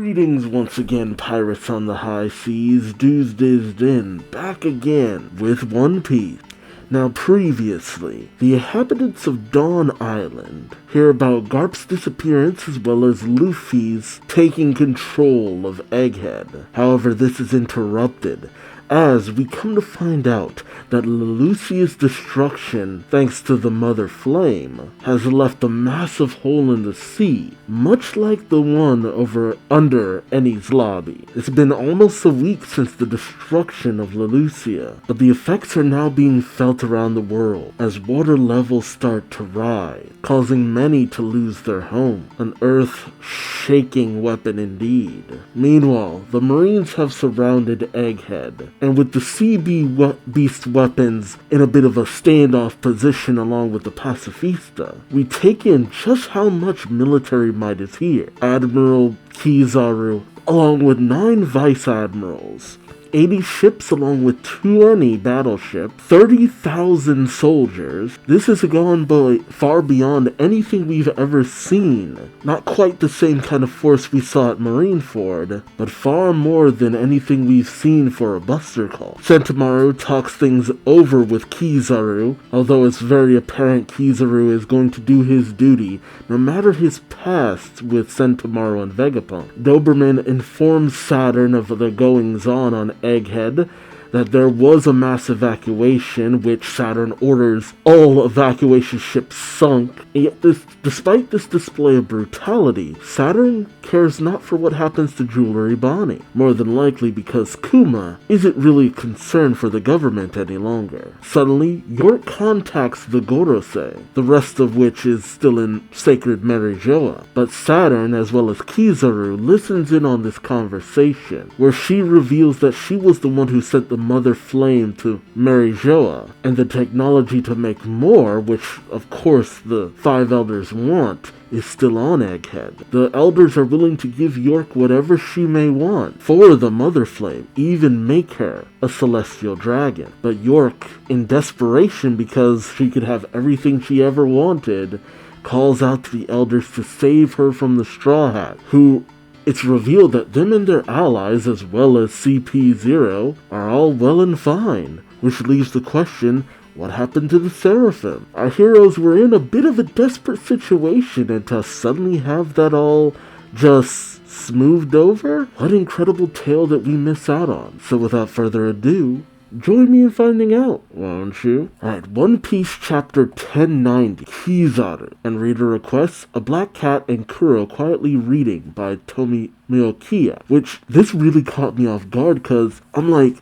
Greetings once again, pirates on the high seas. Duuz-Diz-Din, back again with One Piece. Now previously, the inhabitants of Dawn Island hear about Garp's disappearance as well as Luffy's taking control of Egghead. However, this is interrupted as we come to find out that Lucia's destruction, thanks to the Mother Flame, has left a massive hole in the sea, much like the one under Eni's lobby. It's been almost a week since the destruction of Lucia, but the effects are now being felt around the world as water levels start to rise, causing many to lose their home. An earth-shaking weapon indeed. Meanwhile, the Marines have surrounded Egghead, and with the sea beast weapons in a bit of a standoff position along with the Pacifista, we take in just how much military might is here. Admiral Kizaru, along with 9 vice admirals, 80 ships along with 20 battleships, 30,000 soldiers. This has gone far beyond anything we've ever seen. Not quite the same kind of force we saw at Marineford, but far more than anything we've seen for a Buster Call. Sentomaru talks things over with Kizaru, although it's very apparent Kizaru is going to do his duty, no matter his past with Sentomaru and Vegapunk. Doberman informs Saturn of the goings-on Egghead, that there was a mass evacuation, which Saturn orders all evacuation ships sunk. And yet despite this display of brutality, Saturn cares not for what happens to Jewelry Bonnie, more than likely because Kuma isn't really concerned for the government any longer. Suddenly, York contacts the Gorosei, the rest of which is still in Sacred Marijoa, but Saturn, as well as Kizaru, listens in on this conversation, where she reveals that she was the one who sent the Mother Flame to Marijoa, and the technology to make more, which of course the 5 elders want, is still on Egghead. The elders are willing to give York whatever she may want for the Mother Flame, even make her a celestial dragon. But York, in desperation because she could have everything she ever wanted, calls out to the elders to save her from the Straw Hat, who it's revealed that them and their allies, as well as CP0, are all well and fine, which leaves the question, what happened to the Seraphim? Our heroes were in a bit of a desperate situation, and to suddenly have that all just smoothed over? What incredible tale that we miss out on. So without further ado, join me in finding out, won't you? Alright, One Piece chapter 1090, Kizaru, and reader requests, A Black Cat and Kuro Quietly Reading by Tomi Miyokiya, which this really caught me off guard because I'm like,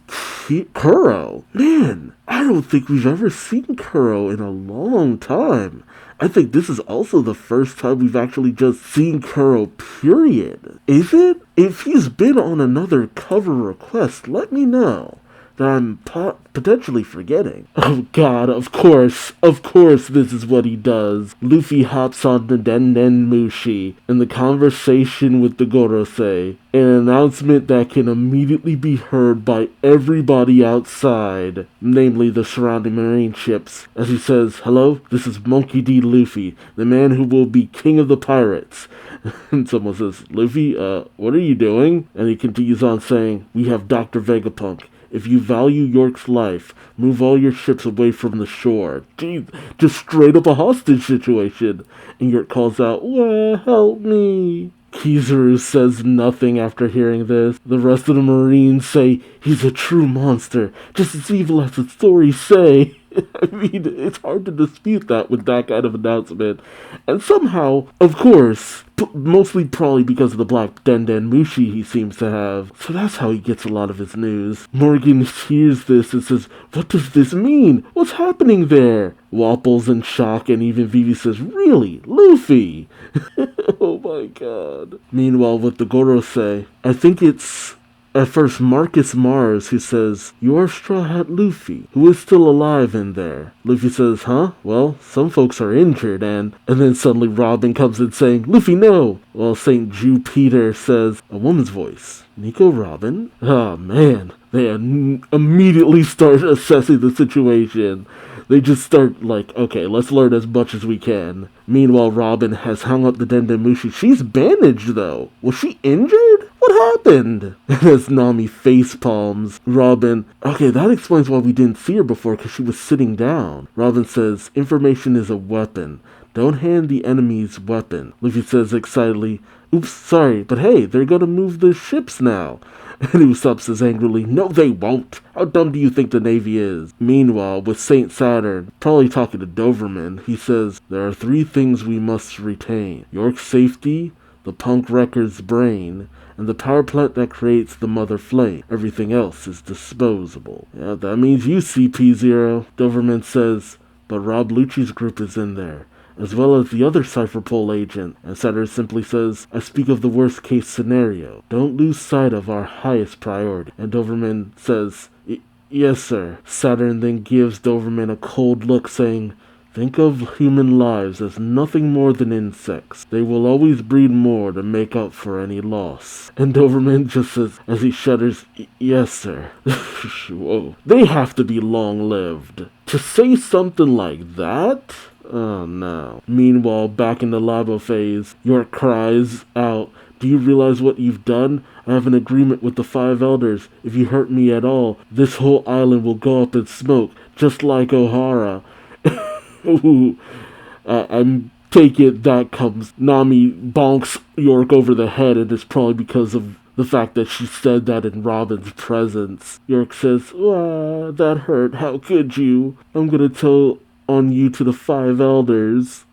Kuro? Man, I don't think we've ever seen Kuro in a long time. I think this is also the first time we've actually just seen Kuro, period. Is it? If he's been on another cover request, let me know that I'm potentially forgetting. Oh god, of course this is what he does. Luffy hops on the Den Mushi in the conversation with the Gorosei, an announcement that can immediately be heard by everybody outside, namely the surrounding marine ships, as he says, "Hello, this is Monkey D. Luffy, the man who will be king of the pirates." And someone says, "Luffy, what are you doing?" And he continues on saying, "We have Dr. Vegapunk. If you value York's life, move all your ships away from the shore." Jeez, just straight up a hostage situation. And York calls out, "Well, help me." Kizaru says nothing after hearing this. The rest of the Marines say, "He's a true monster, just as evil as the stories say." I mean, it's hard to dispute that with that kind of announcement. And somehow, of course, mostly probably because of the black Den Mushi he seems to have. So that's how he gets a lot of his news. Morgan hears this and says, "What does this mean? What's happening there?" Wapple's in shock, and even Vivi says, "Really? Luffy?" Oh my god. Meanwhile, with the Gorosei, I think it's at first Marcus Mars who says, "You are Straw Hat Luffy, who is still alive in there." Luffy says, "Huh? Well, some folks are injured," and then suddenly Robin comes in saying, "Luffy, no!" Well, St. Jupiter says, a woman's voice, "Nico Robin?" Oh man, they immediately start assessing the situation. They just start like, okay, let's learn as much as we can. Meanwhile, Robin has hung up the Den Mushi. She's bandaged though. Was she injured? What happened? As Nami face palms Robin, okay, that explains why we didn't see her before, because she was sitting down. Robin says, information is a weapon. Don't hand the enemy's weapon. Luffy says excitedly, oops, sorry, but hey, they're gonna move the ships now. And Usopp says angrily, no they won't. How dumb do you think the Navy is? Meanwhile, with Saint Saturn, probably talking to Doverman, he says, there are 3 things we must retain. York's safety, the punk wrecker's brain, and the power plant that creates the mother flame. Everything else is disposable. Yeah, that means you, CP0. Doverman says, but Rob Lucci's group is in there, as well as the other Cypherpole agent, and Saturn simply says, I speak of the worst case scenario. Don't lose sight of our highest priority. And Doverman says, yes sir. Saturn then gives Doverman a cold look saying, think of human lives as nothing more than insects. They will always breed more to make up for any loss. And Doverman just says, as he shudders, yes sir. Whoa. They have to be long-lived. To say something like that? Oh no. Meanwhile, back in the Labo phase, York cries out, do you realize what you've done? I have an agreement with the 5 elders. If you hurt me at all, this whole island will go up in smoke, just like O'Hara. Ooh, I take it that comes. Nami bonks York over the head, and it's probably because of the fact that she said that in Robin's presence. York says, that hurt. How could you? I'm gonna tell on you to the 5 elders.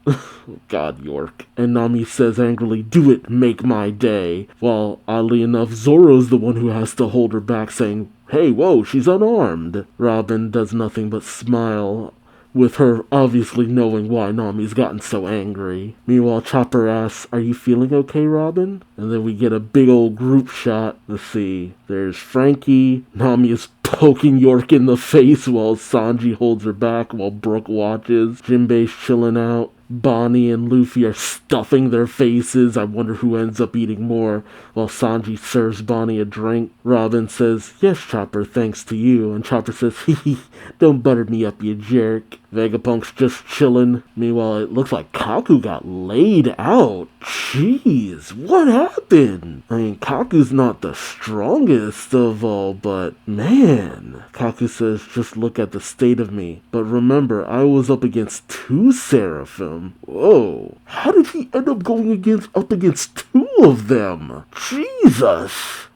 God, York. And Nami says angrily, do it, make my day. While, oddly enough, Zoro's the one who has to hold her back, saying, hey, whoa, she's unarmed. Robin does nothing but smile, with her obviously knowing why Nami's gotten so angry. Meanwhile, Chopper asks, are you feeling okay, Robin? And then we get a big old group shot. Let's see. There's Frankie. Nami is poking York in the face while Sanji holds her back while Brook watches. Jinbei's chilling out. Bonnie and Luffy are stuffing their faces. I wonder who ends up eating more, while Sanji serves Bonnie a drink. Robin says, yes, Chopper, thanks to you. And Chopper says, hee, don't butter me up, you jerk. Vegapunk's just chilling. Meanwhile, it looks like Kaku got laid out. Jeez, what happened? I mean, Kaku's not the strongest of all, but man. Kaku says, just look at the state of me. But remember, I was up against 2 Seraphim. Whoa. How did he end up going up against 2 of them? Jesus.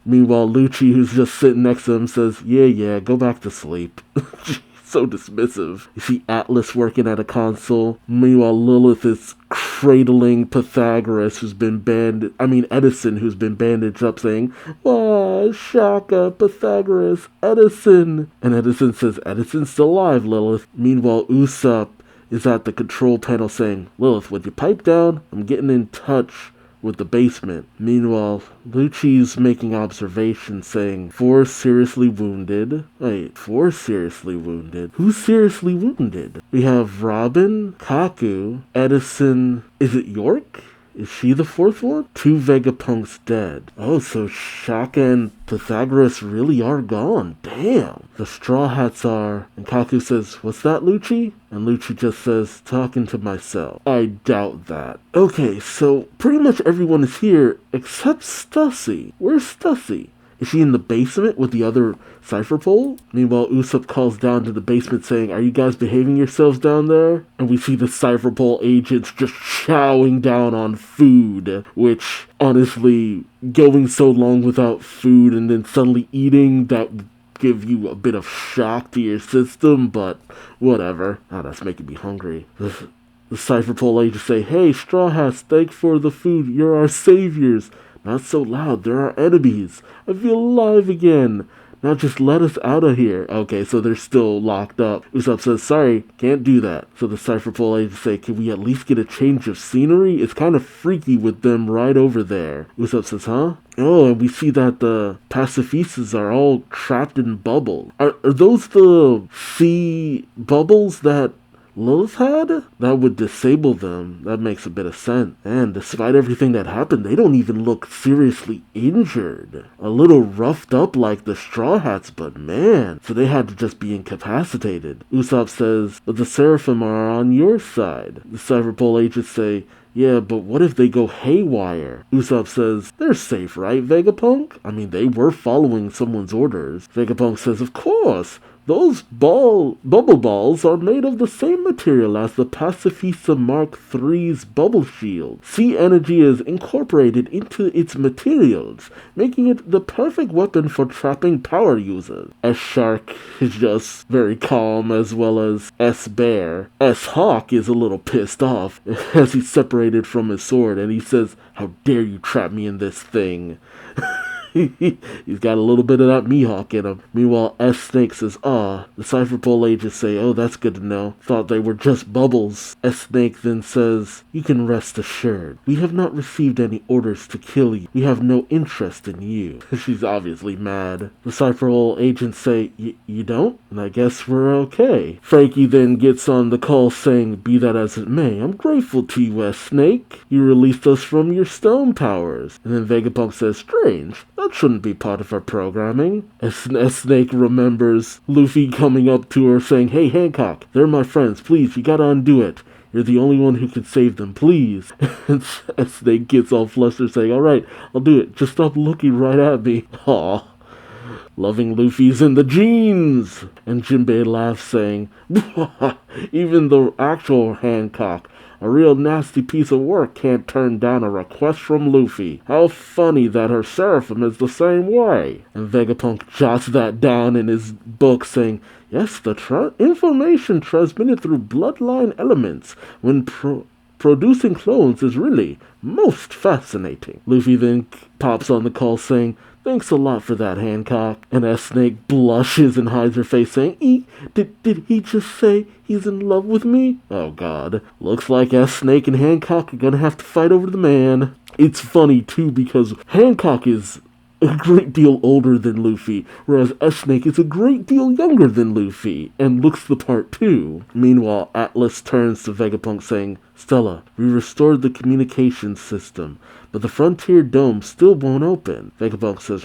Meanwhile, Lucci, who's just sitting next to him, says, yeah, go back to sleep. So dismissive. You see Atlas working at a console. Meanwhile, Lilith is cradling Pythagoras, Edison, who's been bandaged up, saying, "Wah, Shaka, Pythagoras, Edison." And Edison says, "Edison's still alive, Lilith." Meanwhile, Usopp is at the control panel saying, "Lilith, would you pipe down? I'm getting in touch with the basement." Meanwhile, Lucci's making observations saying, 4 seriously wounded. Wait, 4 seriously wounded? Who's seriously wounded? We have Robin, Kaku, Edison. Is it York? Is she the 4th one? 2 Vegapunks dead. Oh, so Shaka and Pythagoras really are gone. Damn. The Straw Hats are... And Kaku says, "What's that, Lucci?" And Lucci just says, "Talking to myself." I doubt that. Okay, so pretty much everyone is here except Stussy. Where's Stussy? Is she in the basement with the other Cypherpole? Meanwhile, Usopp calls down to the basement saying, "Are you guys behaving yourselves down there?" And we see the Cypherpole agents just chowing down on food, which, honestly, going so long without food and then suddenly eating, that would give you a bit of shock to your system, but whatever. Ah, that's making me hungry. The Cypherpole agents say, "Hey, Straw Hats, thanks for the food. You're our saviors." "Not so loud, they're our enemies. I feel alive again. Now just let us out of here." Okay, so they're still locked up. Usopp says, "Sorry, can't do that." So the Cypherpole agents say, "Can we at least get a change of scenery? It's kind of freaky with them right over there." Usopp says, "Huh?" Oh, and we see that the pacifistas are all trapped in bubbles. Are those the sea bubbles that Lilith had? That would disable them. That makes a bit of sense. And despite everything that happened, they don't even look seriously injured. A little roughed up like the Straw Hats, but man. So they had to just be incapacitated. Usopp says, "But the Seraphim are on your side." The Cypherpole agents say, Yeah, but what if they go haywire? Usopp says, they're safe, right, Vegapunk? I mean, they were following someone's orders. Vegapunk says, of course. Those bubble balls are made of the same material as the Pacifista Mark III's bubble shield. Sea energy is incorporated into its materials, making it the perfect weapon for trapping power users. S-Shark is just very calm, as well as S-Bear. S-Hawk is a little pissed off as he's separated from his sword, and he says, how dare you trap me in this thing? He's got a little bit of that Mihawk in him. Meanwhile, S-Snake says, the Cypher Pole agents say, oh, that's good to know. Thought they were just bubbles. S-Snake then says, you can rest assured. We have not received any orders to kill you. We have no interest in you. She's obviously mad. The Cypher Pole agents say, you don't? And I guess we're okay. Frankie then gets on the call saying, be that as it may, I'm grateful to you, S-Snake. You released us from your stone powers. And then Vegapunk says, strange. That shouldn't be part of our programming. S-Snake remembers Luffy coming up to her saying, hey Hancock, they're my friends, please, you gotta undo it. You're the only one who can save them, please. And S-Snake gets all flustered saying, alright, I'll do it, just stop looking right at me. Aw. Loving Luffy's in the genes. And Jinbei laughs saying, even the actual Hancock, a real nasty piece of work, can't turn down a request from Luffy. How funny that her Seraphim is the same way. And Vegapunk jots that down in his book saying, yes, the information transmitted through bloodline elements when producing clones is really most fascinating. Luffy then pops on the call saying, thanks a lot for that, Hancock. And S-Snake blushes and hides her face saying, did he just say he's in love with me? Oh god. Looks like S-Snake and Hancock are gonna have to fight over the man. It's funny too because Hancock is a great deal older than Luffy, whereas S-Snake is a great deal younger than Luffy, and looks the part too. Meanwhile, Atlas turns to Vegapunk saying, Stella, we restored the communications system, but the Frontier Dome still won't open. Vegapunk says,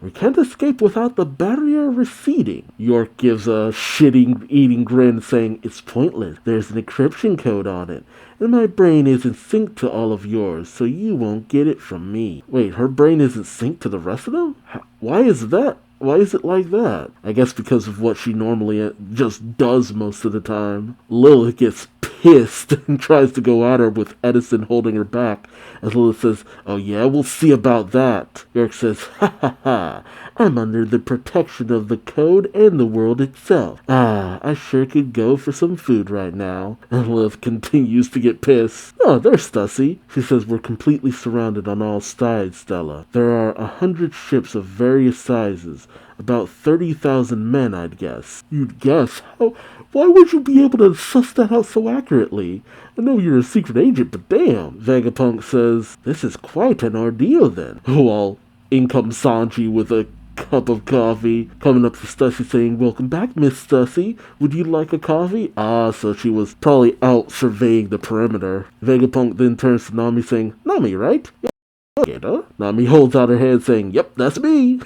we can't escape without the barrier receding. York gives a shit-eating grin saying, it's pointless. There's an encryption code on it, and my brain isn't synced to all of yours, so you won't get it from me. Wait, her brain isn't synced to the rest of them? Why is that? Why is it like that? I guess because of what she normally just does most of the time. Lilith gets pissed and tries to go at her with Edison holding her back, as Lilith says, oh yeah, we'll see about that. York says, ha ha ha, I'm under the protection of the code and the world itself. I sure could go for some food right now. And Lilith continues to get pissed. Oh, there's Stussy. She says, we're completely surrounded on all sides, Stella. There are 100 ships of various sizes. About 30,000 men, I'd guess. You'd guess? Why would you be able to suss that out so accurately? I know you're a secret agent, but damn. Vegapunk says, this is quite an ordeal then. While in comes Sanji with a cup of coffee, coming up to Stussy saying, welcome back, Miss Stussy. Would you like a coffee? So she was probably out surveying the perimeter. Vegapunk then turns to Nami saying, Nami, right? Yeah. Nami holds out her hand saying, yep, that's me.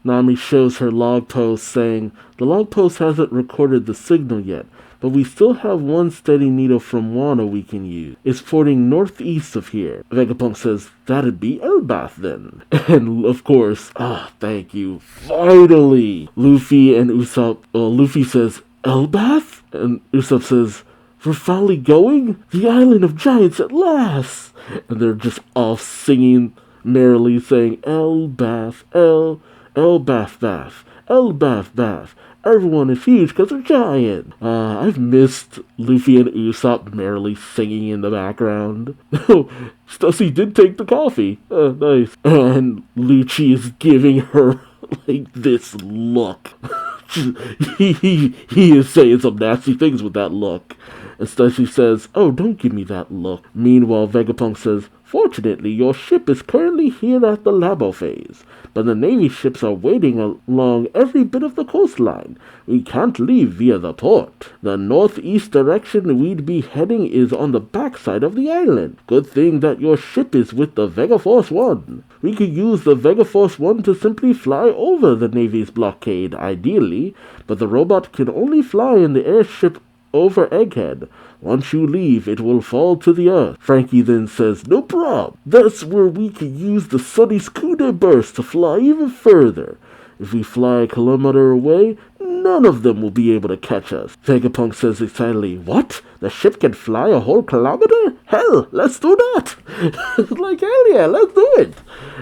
Nami shows her log post saying, the log post hasn't recorded the signal yet, but we still have one steady needle from Wano we can use. It's porting northeast of here. Vegapunk says, that'd be Elbath then. And of course, thank you. Finally! Luffy and Usopp, Luffy says, Elbath? And Usopp says, we're finally going? The Island of Giants at last! And they're just off singing merrily saying, Elbath, Elbath. Everyone is huge because they're giant. I've missed Luffy and Usopp merrily singing in the background. Oh, Stussy did take the coffee. Nice. And Lucci is giving her like this look. he is saying some nasty things with that look. And Stussy says, oh, don't give me that look. Meanwhile, Vegapunk says, fortunately, your ship is currently here at the Labo phase, but the Navy ships are waiting along every bit of the coastline. We can't leave via the port. The northeast direction we'd be heading is on the backside of the island. Good thing that your ship is with the Vegaforce 1. We could use the Vegaforce 1 to simply fly over the Navy's blockade, ideally, but the robot can only fly in the airship over Egghead. Once you leave, it will fall to the earth. Frankie then says, no prob. That's where we can use the Sunny's Kude burst to fly even further. If we fly a kilometer away, none of them will be able to catch us. Vegapunk says excitedly, what? The ship can fly a whole kilometer? Hell, let's do that! Like, hell yeah, let's do it!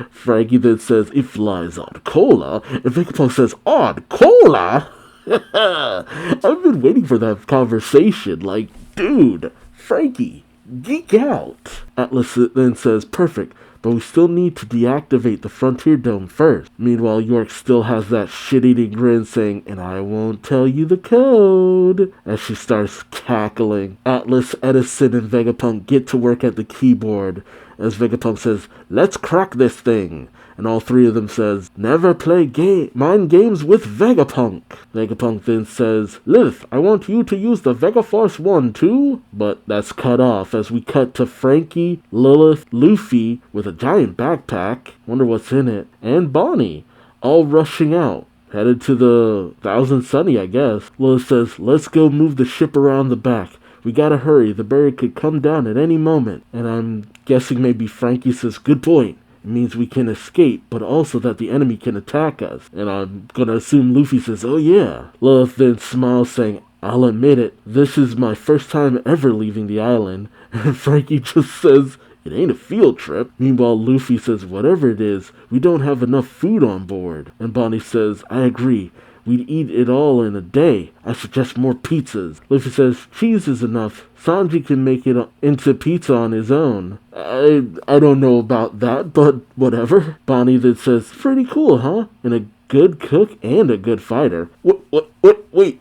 Frankie then says, it flies on cola. And Vegapunk says, on cola? I've been waiting for that conversation. Like, dude, Frankie, geek out. Atlas then says, perfect. But we still need to deactivate the Frontier Dome first. Meanwhile, York still has that shit-eating grin saying, and I won't tell you the code, as she starts cackling. Atlas, Edison, and Vegapunk get to work at the keyboard, as Vegapunk says, let's crack this thing. And all three of them says, never play mind games with Vegapunk. Vegapunk then says, Lilith, I want you to use the Vegaforce 1 too? But that's cut off as we cut to Frankie, Lilith, Luffy with a giant backpack, wonder what's in it, and Bonnie, all rushing out. Headed to the Thousand Sunny, I guess. Lilith says, let's go move the ship around the back. We gotta hurry, the barrier could come down at any moment. And I'm guessing maybe Frankie says, good point. It means we can escape, but also that the enemy can attack us. And I'm gonna assume Luffy says, oh yeah. Lilith then smiles saying, I'll admit it, this is my first time ever leaving the island. And Frankie just says, it ain't a field trip. Meanwhile, Luffy says, whatever it is, we don't have enough food on board. And Bonnie says, I agree. We'd eat it all in a day. I suggest more pizzas. Luffy says, cheese is enough. Sanji can make it into pizza on his own. I don't know about that, but whatever. Bonnie then says, pretty cool, huh? And a good cook and a good fighter. Wait.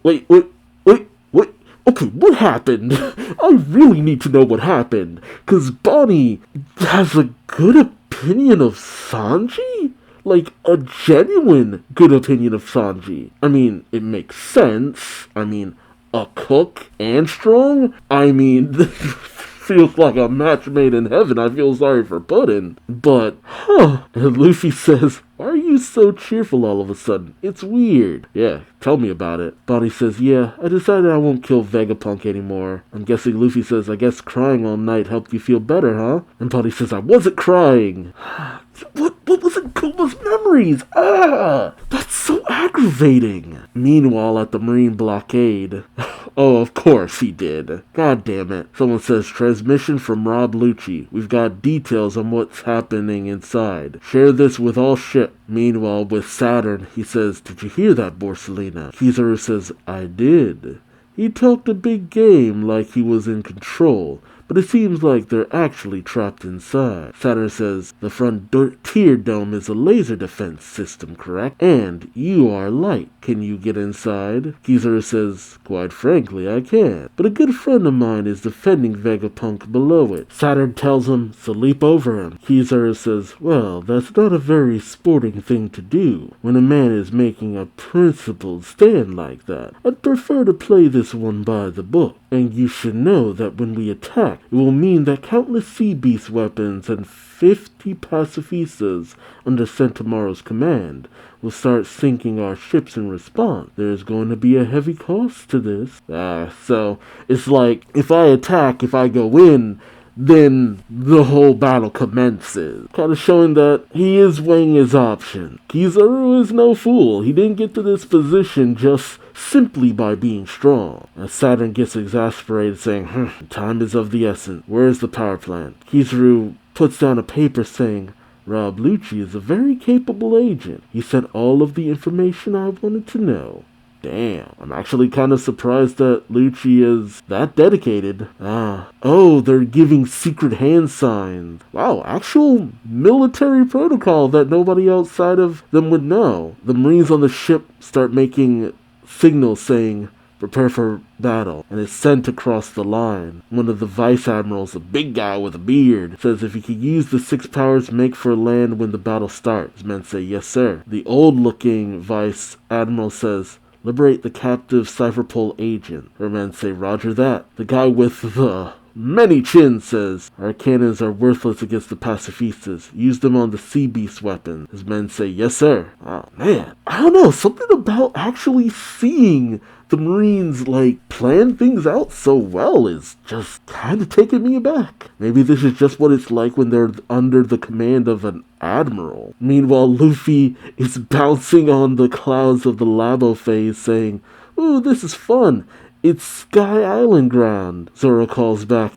Okay, what happened? I really need to know what happened. 'Cause Bonnie has a good opinion of Sanji? Like, a genuine good opinion of Sanji. I mean, it makes sense. I mean, a cook and strong? I mean, this feels like a match made in heaven. I feel sorry for Puddin'. But, And Luffy says, why are you so cheerful all of a sudden? It's weird. Yeah, tell me about it. Bonnie says, yeah, I decided I won't kill Vegapunk anymore. I'm guessing Luffy says, I guess crying all night helped you feel better, huh? And Bonnie says, I wasn't crying. What was in Kuma's memories? That's so aggravating. Meanwhile, at the Marine blockade, oh, of course he did. God damn it. Someone says, transmission from Rob Lucci. We've got details on what's happening inside. Share this with all ship. Meanwhile, with Saturn, he says, did you hear that, Borsalino? Kizaru says, I did. He talked a big game like he was in control, but it seems like they're actually trapped inside. Saturn says, the Frontier Dome is a laser defense system, correct? And you are light. Can you get inside? Kizaru says, quite frankly, I can. But a good friend of mine is defending Vegapunk below it. Saturn tells him to leap over him. Kizaru says, well, that's not a very sporting thing to do when a man is making a principled stand like that. I'd prefer to play this one by the book. And you should know that when we attack, it will mean that countless sea beast weapons and 50 pacifistas under Centaur's command will start sinking our ships in response. There's going to be a heavy cost to this. So it's like, if I attack, if I go in, then the whole battle commences. Kind of showing that he is weighing his options. Kizaru is no fool. He didn't get to this position just simply by being strong. As Saturn gets exasperated, saying, time is of the essence. Where's the power plant? Kizaru puts down a paper saying, Rob Lucci is a very capable agent. He sent all of the information I wanted to know. Damn, I'm actually kind of surprised that Lucci is that dedicated. Oh, they're giving secret hand signs. Wow, actual military protocol that nobody outside of them would know. The Marines on the ship start making signals saying, prepare for battle, and it's sent across the line. One of the vice admirals, a big guy with a beard, says if he could use the 6 powers, make for land when the battle starts. Men say, yes sir. The old-looking vice admiral says, liberate the captive Cypherpole agent. Her men say, roger that. The guy with the many chins says, our cannons are worthless against the pacifistas. Use them on the sea beast weapons. His men say, yes sir. Oh man, I don't know, something about actually seeing the Marines, plan things out so well is just kind of taking me aback. Maybe this is just what it's like when they're under the command of an admiral. Meanwhile, Luffy is bouncing on the clouds of the Labo phase saying, "Ooh, this is fun. It's Sky Island ground." Zoro calls back,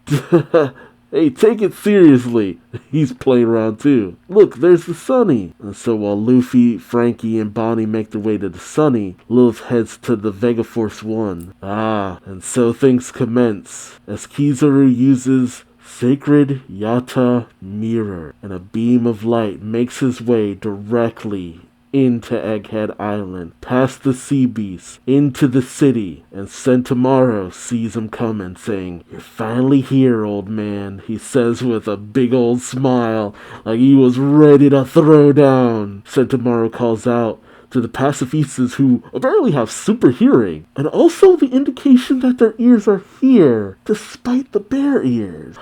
"Hey, take it seriously." He's playing around too. "Look, there's the Sunny." And so while Luffy, Frankie, and Bonnie make their way to the Sunny, Lilith heads to the Vega Force 1. And so things commence as Kizaru uses Sacred Yata Mirror, and a beam of light makes his way directly into Egghead Island, past the sea beast, into the city, and Sentomaru sees him coming, saying, "You're finally here, old man," he says with a big old smile, like he was ready to throw down. Sentomaru calls out to the pacifistas, who apparently have super hearing, and also the indication that their ears are here, despite the bare ears.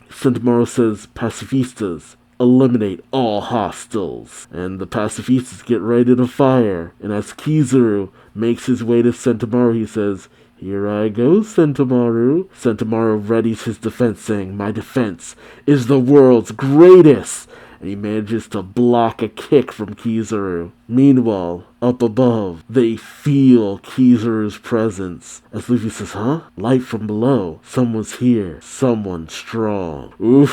Sentomaru says, "Pacifistas, eliminate all hostiles." And the pacifistas get ready to fire. And as Kizaru makes his way to Sentomaru, he says, "Here I go, Sentomaru." Sentomaru readies his defense, saying, "My defense is the world's greatest." And he manages to block a kick from Kizaru. Meanwhile, up above, they feel Kizaru's presence. As Luffy says, "Huh? Light from below. Someone's here. Someone strong." Ooh,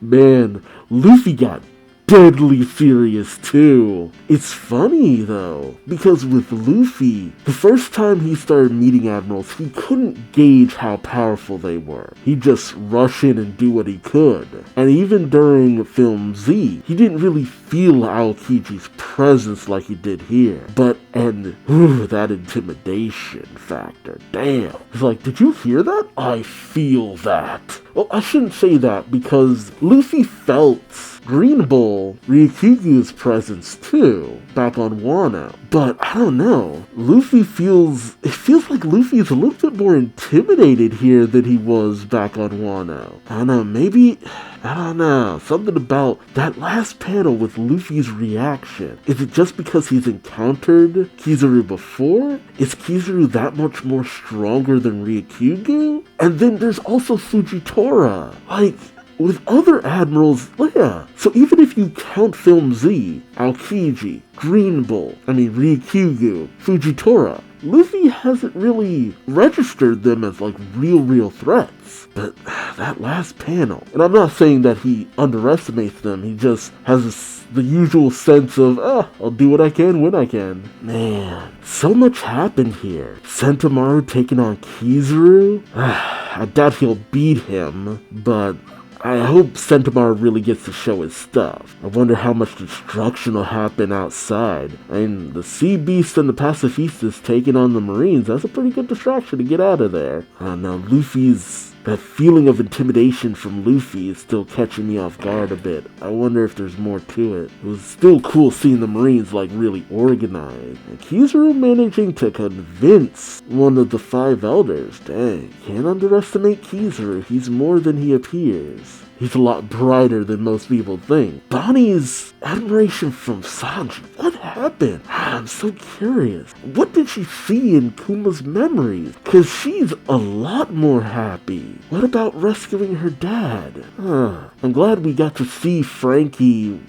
man, Luffy got deadly serious too. It's funny though, because with Luffy, the first time he started meeting admirals, he couldn't gauge how powerful they were. He'd just rush in and do what he could. And even during Film Z, he didn't really feel Aokiji's presence like he did here. That intimidation factor, damn. It's like, did you hear that? I feel that. Well, I shouldn't say that, because Luffy felt Green Bull Ryukyu's presence too, back on Wano. But I don't know. It feels like Luffy is a little bit more intimidated here than he was back on Wano. I don't know. Something about that last panel with Luffy's reaction. Is it just because he's encountered Kizaru before? Is Kizaru that much more stronger than Ryukyu? And then there's also Fujitora. With other admirals, yeah. So even if you count Film Z, Aokiji, Green Bull, Ryukyu, Fujitora, Luffy hasn't really registered them as real threats. But that last panel, and I'm not saying that he underestimates them, he just has the usual sense of, I'll do what I can when I can. Man, so much happened here. Sentomaru taking on Kizaru? I doubt he'll beat him, but I hope Sentomaru really gets to show his stuff. I wonder how much destruction will happen outside. The Sea Beast and the Pacifistas taking on the Marines, that's a pretty good distraction to get out of there. I don't know, that feeling of intimidation from Luffy is still catching me off guard a bit. I wonder if there's more to it. It was still cool seeing the Marines really organized. And Kizaru managing to convince one of the 5 elders. Dang, can't underestimate Kizaru. He's more than he appears. He's a lot brighter than most people think. Bonnie's admiration from Sanji. What happened? I'm so curious. What did she see in Kuma's memories? Because she's a lot more happy. What about rescuing her dad? I'm glad we got to see Frankie,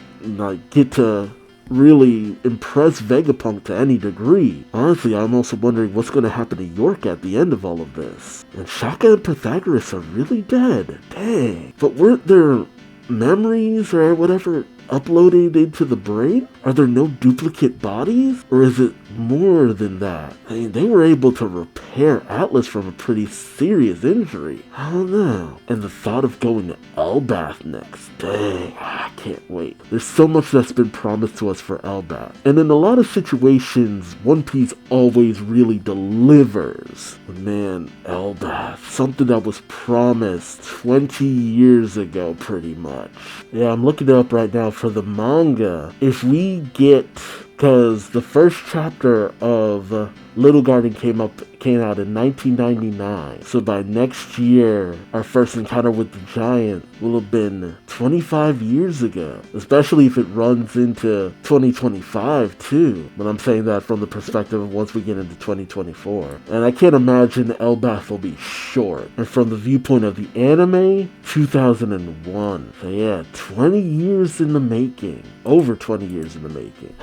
get to really impress Vegapunk to any degree. Honestly, I'm also wondering what's going to happen to York at the end of all of this. And Shaka and Pythagoras are really dead. Dang. But weren't their memories or whatever uploaded into the brain? Are there no duplicate bodies? Or is it more than that? They were able to repair Atlas from a pretty serious injury. I don't know. And the thought of going to Elbath next. Dang, I can't wait. There's so much that's been promised to us for Elbath. And in a lot of situations, One Piece always really delivers. But man, Elbath. Something that was promised 20 years ago, pretty much. Yeah, I'm looking it up right now for the manga. If we get, because the first chapter of Little Garden came out in 1999. So by next year, our first encounter with the giant will have been 25 years ago. Especially if it runs into 2025 too. But I'm saying that from the perspective of once we get into 2024. And I can't imagine Elbaf will be short. And from the viewpoint of the anime, 2001. So yeah, 20 years in the making. Over 20 years in the making.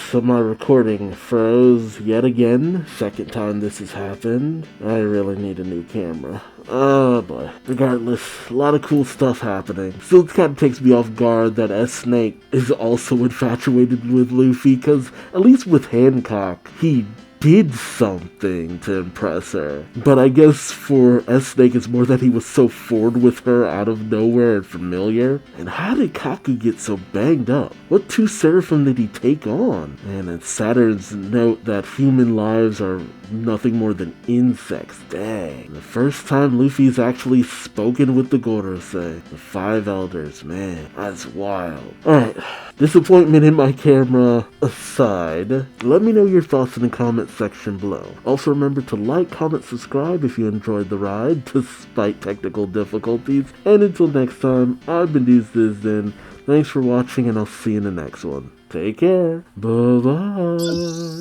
So my recording froze yet again. Second time this has happened. I really need a new camera. Oh boy. Regardless, a lot of cool stuff happening. Still kind of takes me off guard that S-Snake is also infatuated with Luffy, because at least with Hancock, he did something to impress her. But I guess for S-Snake it's more that he was so forward with her out of nowhere and familiar. And how did Kaku get so banged up? What two seraphim did he take on? And it's Saturn's note that human lives are nothing more than insects. Dang. The first time Luffy's actually spoken with the Gorosei. The five elders, man. That's wild. Alright. Disappointment in my camera aside, let me know your thoughts in the comment section below. Also remember to like, comment, subscribe if you enjoyed the ride, despite technical difficulties. And until next time, I've been Duuz-Diz-Din. Thanks for watching, and I'll see you in the next one. Take care. Bye-bye.